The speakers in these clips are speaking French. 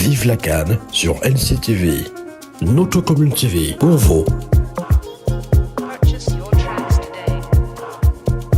Vive la CAN sur NCTV. Notre commune TV pour vous. Purchase your tracks today.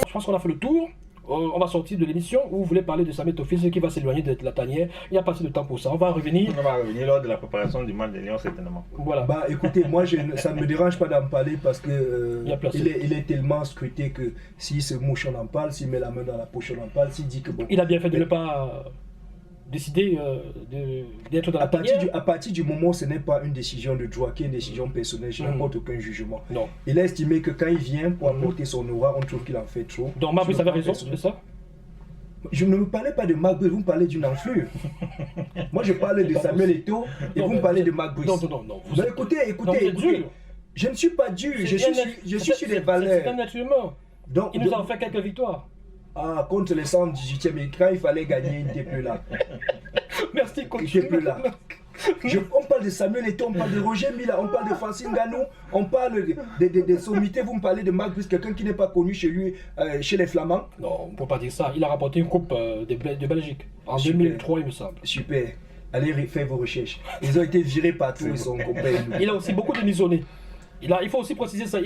Je pense qu'on a fait le tour. On va sortir de l'émission où vous voulez parler de Samet Office qui va s'éloigner de la tanière. Il n'y a pas assez de temps pour ça. On va revenir. On va revenir lors de la préparation du match de Lyon, certainement. Voilà. Bah écoutez, moi ça ne me dérange pas d'en parler parce que Il y a place. il est tellement scruté que s'il se mouche on en parle, s'il met la main dans la poche on en parle, s'il dit que bon. Il a bien fait de ne pas décider d'être dans la tanière. À partir du moment où ce n'est pas une décision de droit, qui est une décision personnelle, je n'apporte aucun jugement. Non. Il a estimé que quand il vient pour apporter son aura, on trouve qu'il en fait trop. Donc Mabus Sur le avait plan raison, personnel. c'est ça? Je ne me parlais pas de Marc Brice, vous me parlez d'une enflure. Moi je parle de Samuel Eto'o et vous me parlez de Marc Brice. Non. Non, écoutez, Non, vous êtes écoutez. dur. Je ne suis pas dur, je suis sur des valeurs. C'est un être humain. Donc, Il nous a fait quelques victoires. Ah, contre les 118e écran, il fallait gagner, il n'était plus là. Merci, Il coach. n'était plus là. On parle de Samuel Eto'o, on parle de Roger Mila, on parle de Francine Ganou, on parle de sommités, vous me parlez de Marc Brice, quelqu'un qui n'est pas connu chez lui, chez les Flamands. Non, on ne peut pas dire ça. Il a rapporté une coupe de Belgique en Super. 2003, il me semble. Super. Allez faire vos recherches. Ils ont été virés partout, ils sont compagnes. Il a aussi beaucoup démissionné. Il faut aussi préciser ça.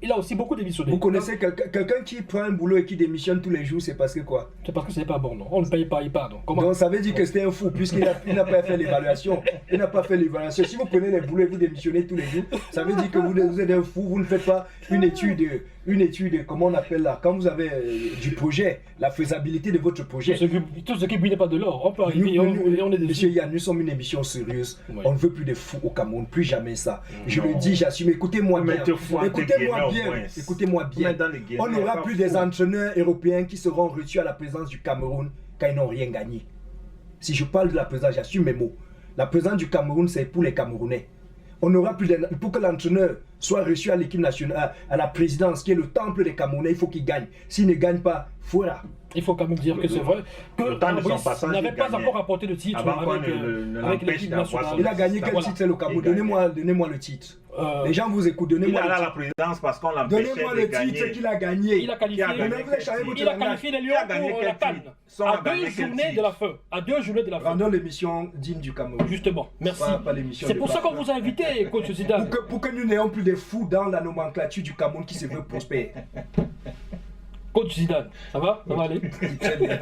Il a aussi beaucoup démissionné. Vous connaissez quelqu'un qui prend un boulot et qui démissionne tous les jours, c'est parce que quoi? C'est parce que ce n'est pas bon, non. On ne paye pas, il part. Donc, comment? Donc ça veut dire que c'était un fou, puisqu'il n'a pas fait l'évaluation. Il n'a pas fait l'évaluation. Si vous prenez les boulots et vous démissionnez tous les jours, ça veut dire que vous êtes un fou, vous ne faites pas une étude, comment on appelle là, quand vous avez du projet, la faisabilité de votre projet. Tout ce qui brille n'est pas de l'or. On peut arriver et on est Monsieur dessus. Yann, nous sommes une émission sérieuse. Ouais. On ne veut plus de fous au Cameroun, plus jamais ça. Je Non. le dis, j'assume. Écoutez-moi bien. Mettez fou entre Écoutez-moi guillemets, bien. au moins. Écoutez-moi bien. Mettez dans les guillemets, On n'aura pas plus fou. des entraîneurs européens qui seront reçus à la présence du Cameroun quand ils n'ont rien gagné. Si je parle de la présence, j'assume mes mots. La présence du Cameroun, c'est pour les Camerounais. On n'aura plus pour que l'entraîneur soit reçu à l'équipe nationale, à la présidence, qui est le temple des Camerounais, il faut qu'il gagne. S'il ne gagne pas, voilà. Il faut quand même dire que c'est vrai que Le temps de son Fabrice passage, n'avait il pas gagnait. encore apporté de titre Avant qu'on avec l'empêche l'équipe d'avoir nationale. son- Il a gagné quel Voilà. titre le Cameroun? Il gagne. Donnez-moi le titre. Euh, Les gens vous écoutent, Il donnez-moi est allé à le la titre. présidence parce qu'on l'empêchait Donnez-moi de le gagner. titre qu'il a gagné. Il a qualifié. Qui a gagné Maintenant, vous avez changé votre Il a langage. qualifié les Qui Lions a gagné pour quel la CAN. titre? Son a À gagné deux quel journées titre? de la fin. À 2 journées de la fin. Rendons l'émission digne du Cameroun. Justement. Merci. Pas l'émission C'est de pour ça Bafoué. qu'on vous a invité, coach Zidane. Pour que nous n'ayons plus de fous dans la nomenclature du Cameroun qui se veut prospère. Coach Zidane, ça va? Ça va aller? Très bien.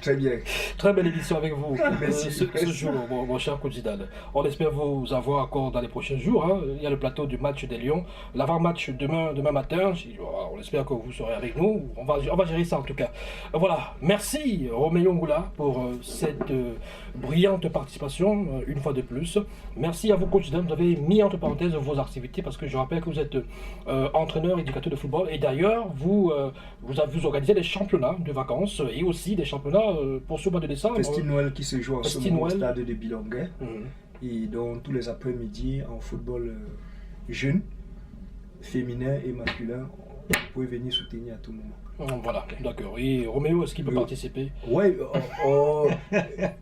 Très bien. Très belle édition avec vous Merci. ce jour, mon cher coach Zidane. On espère vous avoir encore dans les prochains jours. Hein. Il y a le plateau du match des Lions. L'avant-match demain matin. On espère que vous serez avec nous. On va gérer ça en tout cas. Voilà. Merci Roméo Ngoula pour cette brillante participation une fois de plus. Merci à vous coach Zidane. Vous avez mis entre parenthèses vos activités parce que je rappelle que vous êtes entraîneur, éducateur de football et d'ailleurs vous organisez des championnats de vacances et aussi des championnats pour ce mois de décembre. Festi Noël qui se joue en ce Festi moment au Noël. stade de Bilonguet. Mhm. Et donc tous les après-midi en football jeune, féminin et masculin, vous pouvez venir soutenir à tout moment. Voilà, d'accord. Et Roméo, est-ce qu'il peut participer? Ouais,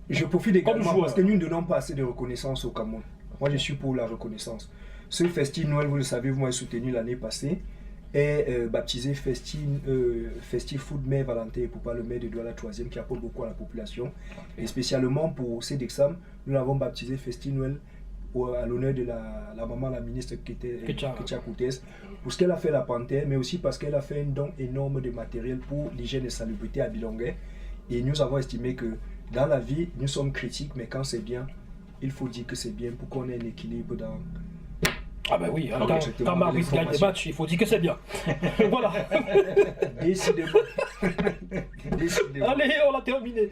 je profite Comme également joueur. parce que nous ne donnons pas assez de reconnaissance au Cameroun. Moi, je suis pour la reconnaissance. Ce Festi Noël, vous le savez, vous m'avez soutenu l'année passée, est baptisé Festi Food Mère Valentin et Poupa, le maire de Douala 3e, qui apporte beaucoup à la population. Et spécialement pour Cédexam, nous l'avons baptisé Festi Noël à l'honneur de la maman, la ministre Ketia Koutès, pour ce qu'elle a fait à la Panthère, mais aussi parce qu'elle a fait un don énorme de matériel pour l'hygiène et salubrité à Bilonguet. Et nous avons estimé que dans la vie, nous sommes critiques, mais quand c'est bien, il faut dire que c'est bien pour qu'on ait un équilibre dans... Ah ben oui, hein, Ah, quand exactement, Maurice gagne des l'information. matchs, il faut dire que c'est bien. Voilà. Décidément. Décidément. Allez, on l'a terminé.